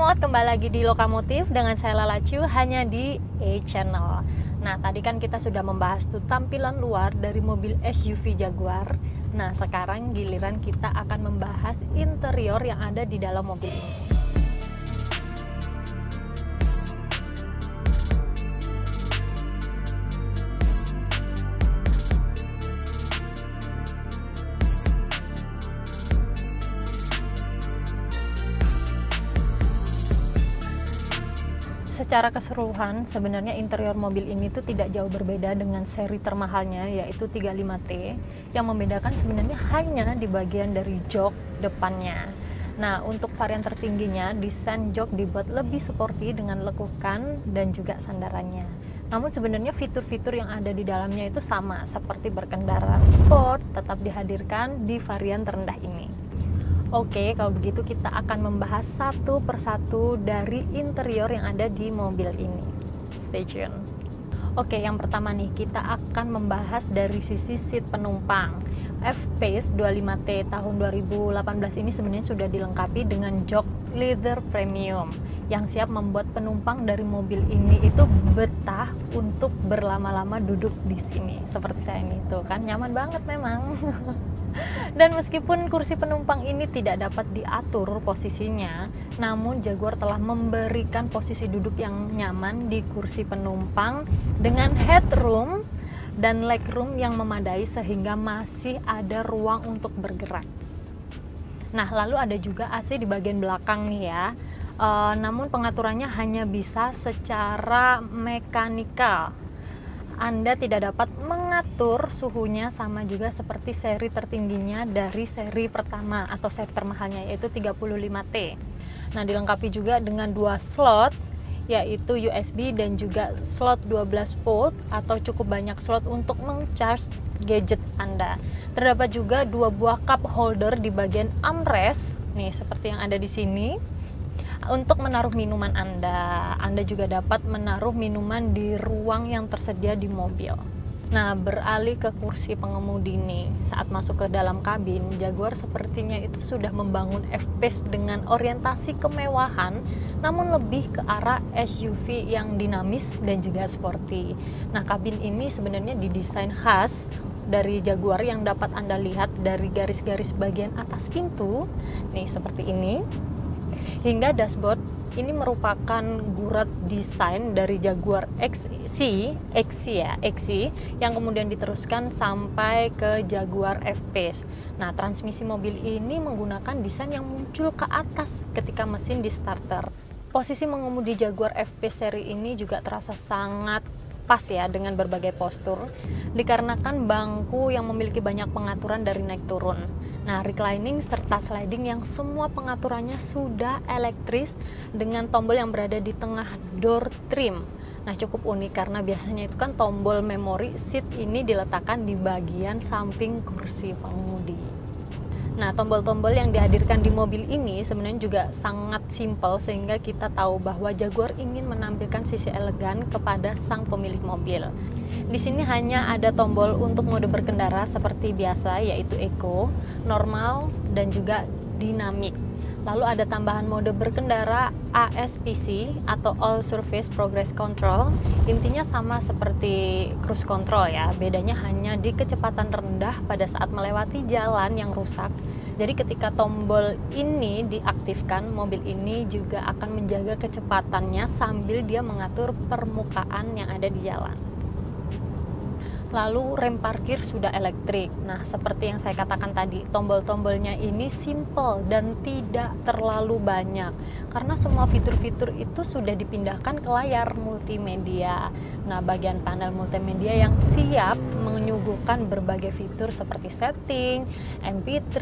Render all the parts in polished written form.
Mod, kembali lagi di Lokomotif dengan saya Lala Chu hanya di A-Channel. Nah, tadi kan kita sudah membahas tuh tampilan luar dari mobil SUV Jaguar. Nah, sekarang giliran kita akan membahas interior yang ada di dalam mobil ini. Secara keseluruhan, sebenarnya interior mobil ini tuh tidak jauh berbeda dengan seri termahalnya, yaitu 35T, yang membedakan sebenarnya hanya di bagian dari jok depannya. Nah, untuk varian tertingginya, desain jok dibuat lebih sporty dengan lekukan dan juga sandarannya. Namun sebenarnya fitur-fitur yang ada di dalamnya itu sama, seperti berkendara sport tetap dihadirkan di varian terendah ini. Oke, kalau begitu kita akan membahas satu persatu dari interior yang ada di mobil ini. Stay tune. Oke, yang pertama nih, kita akan membahas dari sisi seat penumpang. F-Pace 25T tahun 2018 ini sebenarnya sudah dilengkapi dengan jok leather premium yang siap membuat penumpang dari mobil ini itu betah untuk berlama-lama duduk di sini. Seperti saya ini tuh kan, nyaman banget memang. Dan meskipun kursi penumpang ini tidak dapat diatur posisinya, namun Jaguar telah memberikan posisi duduk yang nyaman di kursi penumpang dengan headroom dan legroom yang memadai sehingga masih ada ruang untuk bergerak. Nah, lalu ada juga AC di bagian belakang nih ya. Namun pengaturannya hanya bisa secara mekanikal. Anda tidak dapat mengatur suhunya, sama juga seperti seri tertingginya dari seri pertama atau seri termahalnya, yaitu 35T. Nah, dilengkapi juga dengan dua slot, yaitu USB dan juga slot 12 volt atau cukup banyak slot untuk meng-charge gadget Anda. Terdapat juga dua buah cup holder di bagian armrest, nih seperti yang ada di sini. Untuk menaruh minuman Anda juga dapat menaruh minuman di ruang yang tersedia di mobil. Nah, beralih ke kursi pengemudi nih, saat masuk ke dalam kabin, Jaguar sepertinya itu sudah membangun F-Pace dengan orientasi kemewahan, namun lebih ke arah SUV yang dinamis dan juga sporty. Nah, kabin ini sebenarnya didesain khas dari Jaguar yang dapat Anda lihat dari garis-garis bagian atas pintu, nih seperti ini. Hingga dashboard ini merupakan gurat desain dari Jaguar XC yang kemudian diteruskan sampai ke Jaguar F-Pace. Nah, transmisi mobil ini menggunakan desain yang muncul ke atas ketika mesin di starter. Posisi mengemudi Jaguar F-Pace seri ini juga terasa sangat pas ya dengan berbagai postur, dikarenakan bangku yang memiliki banyak pengaturan dari naik turun. Nah, reclining serta sliding yang semua pengaturannya sudah elektris dengan tombol yang berada di tengah door trim. Nah, cukup unik karena biasanya itu kan tombol memori seat ini diletakkan di bagian samping kursi pengemudi. Nah, tombol-tombol yang dihadirkan di mobil ini sebenarnya juga sangat simpel sehingga kita tahu bahwa Jaguar ingin menampilkan sisi elegan kepada sang pemilik mobil. Di sini hanya ada tombol untuk mode berkendara seperti biasa, yaitu Eco, normal, dan juga dinamik. Lalu ada tambahan mode berkendara ASPC atau All Surface Progress Control. Intinya sama seperti cruise control ya, bedanya hanya di kecepatan rendah pada saat melewati jalan yang rusak. Jadi ketika tombol ini diaktifkan, mobil ini juga akan menjaga kecepatannya sambil dia mengatur permukaan yang ada di jalan. Lalu rem parkir sudah elektrik. Nah, seperti yang saya katakan tadi, tombol-tombolnya ini simple dan tidak terlalu banyak karena semua fitur-fitur itu sudah dipindahkan ke layar multimedia. Nah, bagian panel multimedia yang siap menyuguhkan berbagai fitur seperti setting, MP3,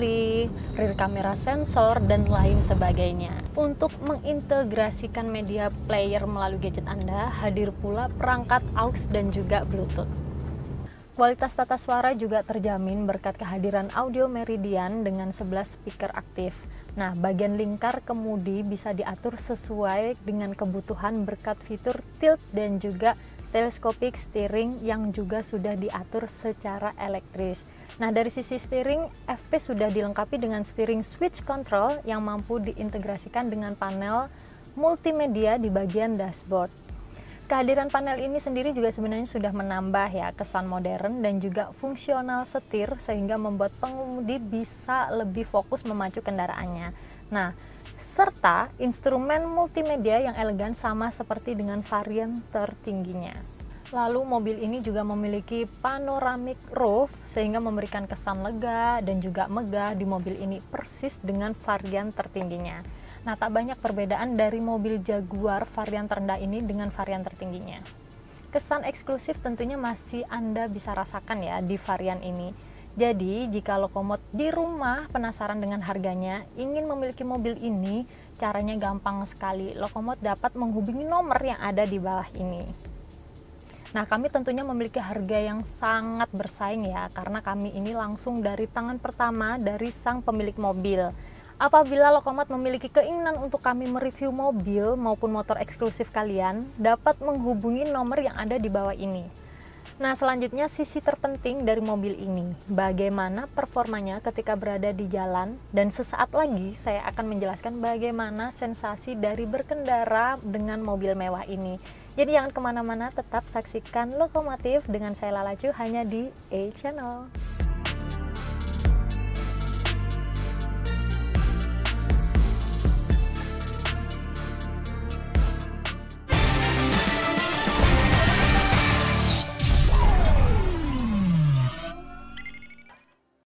rear camera sensor, dan lain sebagainya. Untuk mengintegrasikan media player melalui gadget Anda, hadir pula perangkat AUX dan juga Bluetooth. Kualitas tata suara juga terjamin berkat kehadiran audio Meridian dengan 11 speaker aktif. Nah, bagian lingkar kemudi bisa diatur sesuai dengan kebutuhan berkat fitur tilt dan juga telescopic steering yang juga sudah diatur secara elektris. Nah, dari sisi steering, F-Pace sudah dilengkapi dengan steering switch control yang mampu diintegrasikan dengan panel multimedia di bagian dashboard. Kehadiran panel ini sendiri juga sebenarnya sudah menambah ya kesan modern dan juga fungsional setir sehingga membuat pengemudi bisa lebih fokus memacu kendaraannya. Nah, serta instrumen multimedia yang elegan sama seperti dengan varian tertingginya. Lalu mobil ini juga memiliki panoramic roof sehingga memberikan kesan lega dan juga megah di mobil ini persis dengan varian tertingginya. Nah, tak banyak perbedaan dari mobil Jaguar varian terendah ini dengan varian tertingginya. Kesan eksklusif tentunya masih Anda bisa rasakan ya di varian ini. Jadi, jika Lokomot di rumah penasaran dengan harganya, ingin memiliki mobil ini, caranya gampang sekali. Lokomot dapat menghubungi nomor yang ada di bawah ini. Nah, kami tentunya memiliki harga yang sangat bersaing ya, karena kami ini langsung dari tangan pertama dari sang pemilik mobil. Apabila Lokomot memiliki keinginan untuk kami mereview mobil maupun motor eksklusif kalian, dapat menghubungi nomor yang ada di bawah ini. Nah, selanjutnya sisi terpenting dari mobil ini, bagaimana performanya ketika berada di jalan, dan sesaat lagi saya akan menjelaskan bagaimana sensasi dari berkendara dengan mobil mewah ini. Jadi jangan kemana-mana, tetap saksikan Lokomotif dengan saya Lala Chu hanya di A Channel.